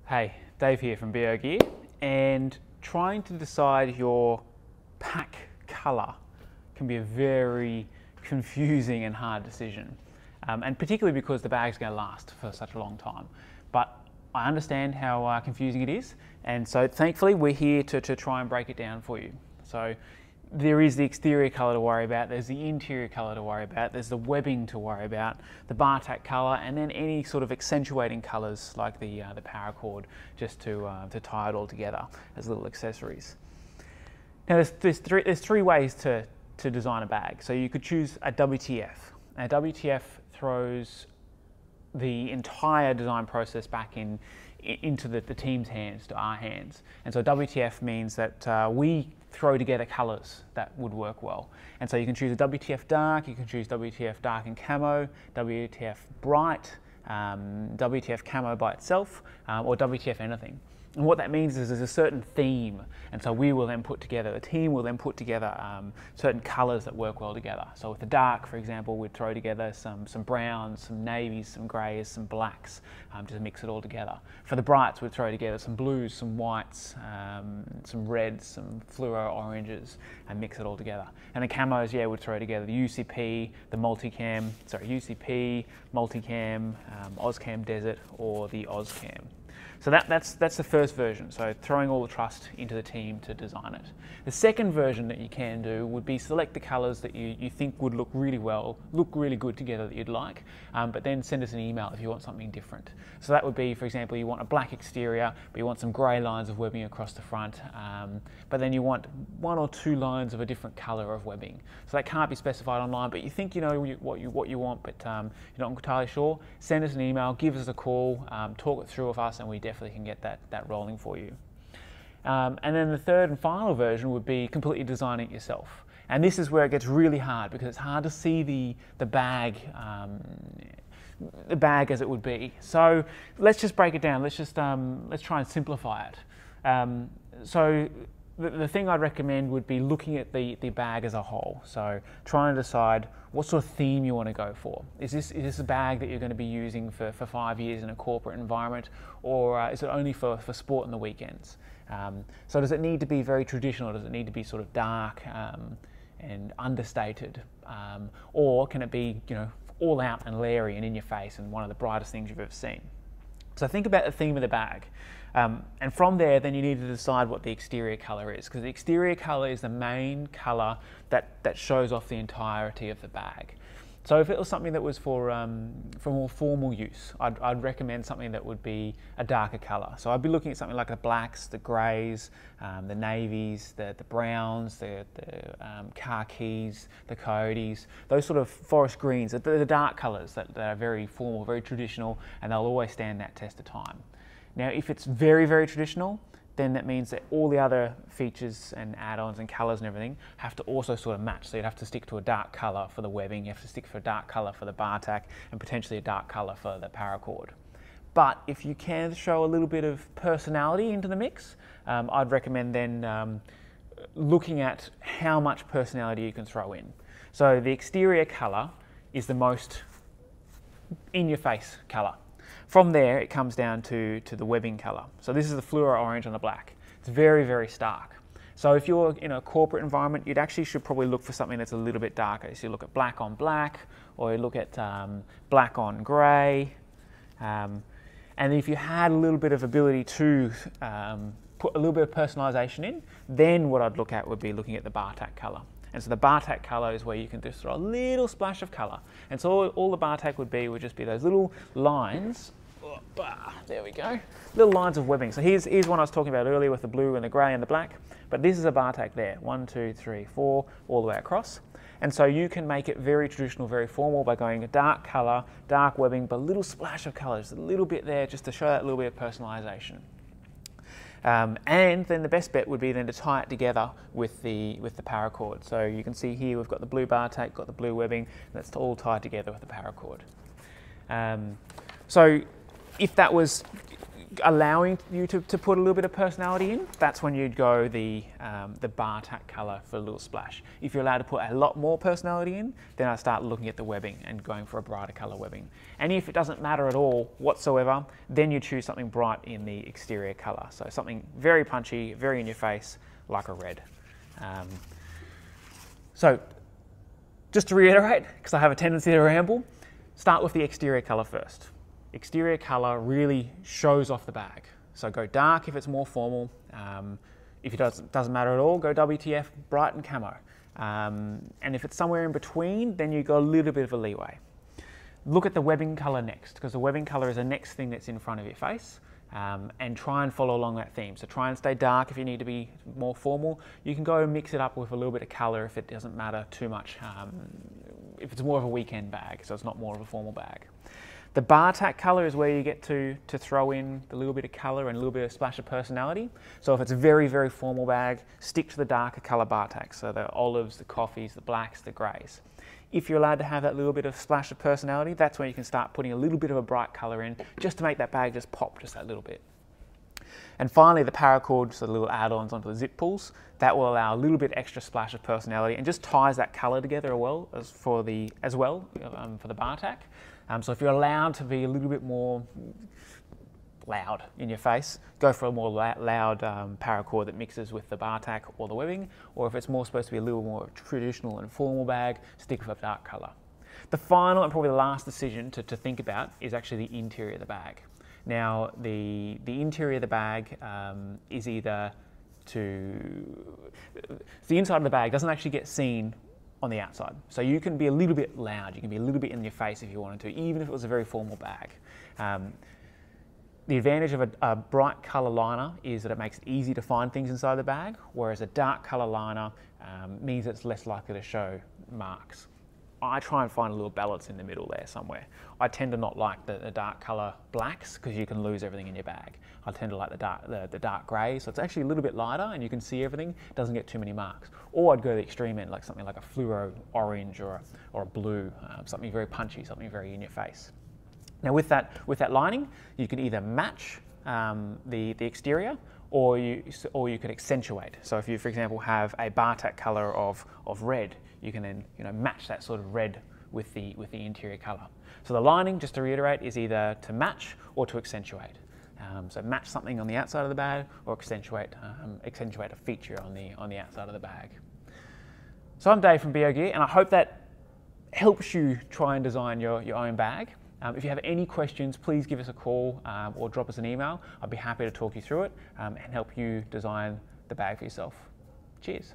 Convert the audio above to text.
Hey, Dave here from BOgear, and trying to decide your pack colour can be a very confusing and hard decision, and particularly because the bag's going to last for such a long time. But I understand how confusing it is, and so thankfully we're here to try and break it down for you. So there is the exterior colour to worry about, there's the interior colour to worry about, there's the webbing to worry about, the BARTACK colour, and then any sort of accentuating colours like the paracord, just to tie it all together as little accessories. Now there's three ways to design a bag. So you could choose a WTF. Now WTF throws the entire design process back into the team's hands, to our hands. And so WTF means that we throw together colours that would work well. And so you can choose a WTF dark, you can choose WTF dark and camo, WTF bright, WTF camo by itself, or WTF anything. And what that means is there's a certain theme, and so we will then put together, the team will then put together certain colours that work well together. So with the dark, for example, we'd throw together some browns, some navies, some greys, some blacks, just mix it all together. For the brights, we'd throw together some blues, some whites, some reds, some fluoro oranges, and mix it all together. And the camos, yeah, we'd throw together the UCP, the UCP, multicam, OzCam Desert, or the OzCam. So that's the first version, so throwing all the trust into the team to design it. The second version that you can do would be select the colours that you think would look really good together that you'd like, but then send us an email if you want something different. So that would be, for example, you want a black exterior, but you want some grey lines of webbing across the front, but then you want 1 or 2 lines of a different colour of webbing. So that can't be specified online, but you think you know what you want, but you're not entirely sure. Send us an email, give us a call, talk it through with us, and we definitely can get that rolling for you. And then the third and final version would be completely designing it yourself. And this is where it gets really hard, because it's hard to see the bag as it would be. So let's just break it down. Let's try and simplify it. So the thing I'd recommend would be looking at the bag as a whole. So trying to decide what sort of theme you want to go for. Is this a bag that you're going to be using for 5 years in a corporate environment, or is it only for sport on the weekends? So does it need to be very traditional? Does it need to be sort of dark and understated? Or can it be, all out and leery and in your face and one of the brightest things you've ever seen? So think about the theme of the bag. And from there, then you need to decide what the exterior colour is, because the exterior colour is the main colour that shows off the entirety of the bag. So if it was something that was for more formal use, I'd recommend something that would be a darker colour. So I'd be looking at something like the blacks, the greys, the navies, the browns, the khakis, the coyotes, those sort of forest greens, the dark colours that are very formal, very traditional, and they'll always stand that test of time. Now, if it's very, very traditional, then that means that all the other features and add-ons and colours and everything have to also sort of match. So you'd have to stick to a dark colour for the webbing, you have to stick for a dark colour for the BARTACK, and potentially a dark colour for the paracord. But if you can show a little bit of personality into the mix, I'd recommend then looking at how much personality you can throw in. So the exterior colour is the most in-your-face colour. From there, it comes down to the webbing colour. So this is the fluoro orange on the black. It's very, very stark. So if you're in a corporate environment, you'd actually should probably look for something that's a little bit darker. So you look at black on black, or you look at black on grey. And if you had a little bit of ability to put a little bit of personalisation in, then what I'd look at would be looking at the BARTACK colour. And so the BARTACK colour is where you can just throw a little splash of colour. And so all the BARTACK would just be those little lines. There we go. Little lines of webbing. So here's one I was talking about earlier with the blue and the grey and the black. But this is a BARTACK there. 1, 2, 3, 4, all the way across. And so you can make it very traditional, very formal by going a dark colour, dark webbing, but a little splash of colour, just a little bit there, just to show that little bit of personalisation. And then the best bet would be then to tie it together with the paracord. So you can see here we've got the blue BARTACK, got the blue webbing, and that's all tied together with the paracord. So if that was allowing you to put a little bit of personality in, that's when you'd go the BARTACK colour for a little splash. If you're allowed to put a lot more personality in, then I start looking at the webbing and going for a brighter colour webbing. And if it doesn't matter at all whatsoever, then you choose something bright in the exterior colour. So something very punchy, very in your face, like a red. So just to reiterate, because I have a tendency to ramble, start with the exterior colour first. Exterior colour really shows off the bag. So go dark if it's more formal. If it doesn't matter at all, go WTF, bright and camo. And if it's somewhere in between, then you go a little bit of a leeway. Look at the webbing colour next, because the webbing colour is the next thing that's in front of your face. And try and follow along that theme. So try and stay dark if you need to be more formal. You can go and mix it up with a little bit of colour if it doesn't matter too much, if it's more of a weekend bag, so it's not more of a formal bag. The BARTACK colour is where you get to throw in a little bit of colour and a little bit of splash of personality. So if it's a very, very formal bag, stick to the darker colour BARTACK, so the olives, the coffees, the blacks, the greys. If you're allowed to have that little bit of splash of personality, that's when you can start putting a little bit of a bright colour in, just to make that bag just pop just that little bit. And finally, the paracord, so the little add-ons onto the zip pulls, that will allow a little bit extra splash of personality and just ties that colour together for the BARTACK. So if you're allowed to be a little bit more loud in your face, go for a more loud paracord that mixes with the BARTACK or the webbing, or if it's more supposed to be a little more traditional and formal bag, stick with a dark colour. The final and probably the last decision to think about is actually the interior of the bag. Now, the interior of the bag is either the inside of the bag doesn't actually get seen on the outside. So you can be a little bit loud, you can be a little bit in your face if you wanted to, even if it was a very formal bag. The advantage of a bright colour liner is that it makes it easy to find things inside the bag, whereas a dark colour liner means it's less likely to show marks. I try and find a little balance in the middle there somewhere. I tend to not like the dark colour blacks because you can lose everything in your bag. I tend to like the dark grey, so it's actually a little bit lighter and you can see everything, doesn't get too many marks. Or I'd go to the extreme end, like something like a fluoro orange or a blue, something very punchy, something very in your face. Now with that lining, you can either match the exterior or you can accentuate. So if you, for example, have a BARTACK colour of red, you can then match that sort of red with the interior colour. So the lining, just to reiterate, is either to match or to accentuate. So match something on the outside of the bag or accentuate a feature on the outside of the bag. So I'm Dave from BOgear, and I hope that helps you try and design your own bag. If you have any questions, please give us a call or drop us an email. I'd be happy to talk you through it and help you design the bag for yourself. Cheers.